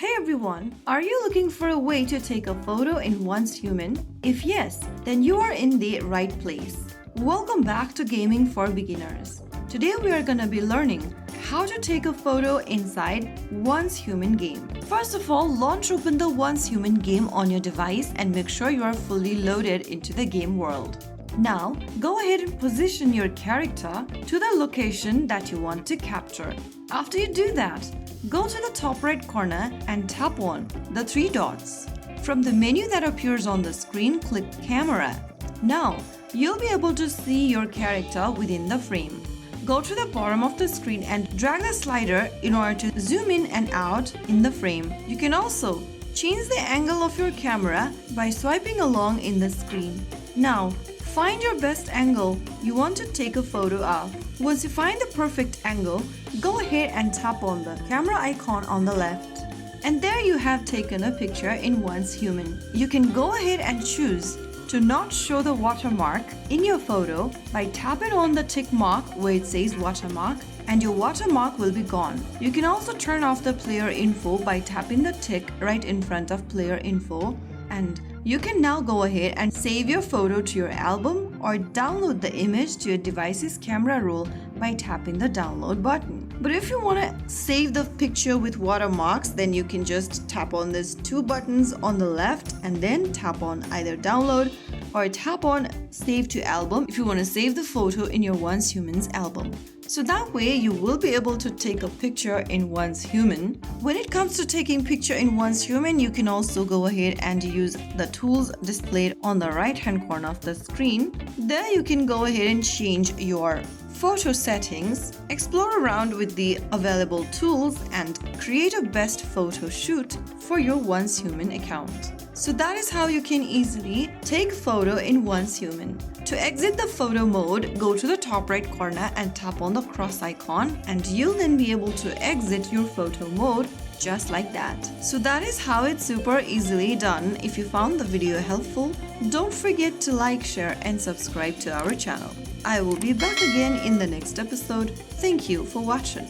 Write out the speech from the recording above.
Hey everyone, are you looking for a way to take a photo in Once Human? If yes, then you are in the right place. Welcome back to Gaming for Beginners. Today we are gonna be learning how to take a photo inside Once Human game. First of all, launch open the Once Human game on your device and make sure you are fully loaded into the game world. Now, go ahead and position your character to the location that you want to capture. After you do that, go to the top right corner and tap on the three dots. From the menu that appears on the screen, click Camera. Now, you'll be able to see your character within the frame. Go to the bottom of the screen and drag the slider in order to zoom in and out in the frame. You can also change the angle of your camera by swiping along in the screen. Now, find your best angle you want to take a photo of. Once you find the perfect angle, go ahead and tap on the camera icon on the left. And there you have taken a picture in Once Human. You can go ahead and choose to not show the watermark in your photo by tapping on the tick mark where it says watermark, and your watermark will be gone. You can also turn off the player info by tapping the tick right in front of player info, and you can now go ahead and save your photo to your album or download the image to your device's camera roll by tapping the download button. But if you want to save the picture with watermarks, then you can just tap on these two buttons on the left and then tap on either download or tap on save to album if you want to save the photo in your Once Human's album. So that way you will be able to take a picture in Once Human. When it comes to taking picture in Once Human, you can also go ahead and use the tools displayed on the right hand corner of the screen. There you can go ahead and change your photo settings, explore around with the available tools, and create a best photo shoot for your Once Human account. So that is how you can easily take photo in Once Human. To exit the photo mode, go to the top right corner and tap on the cross icon, and you'll then be able to exit your photo mode just like that. So that is how it's super easily done. If you found the video helpful, don't forget to like, share, and subscribe to our channel. I will be back again in the next episode. Thank you for watching.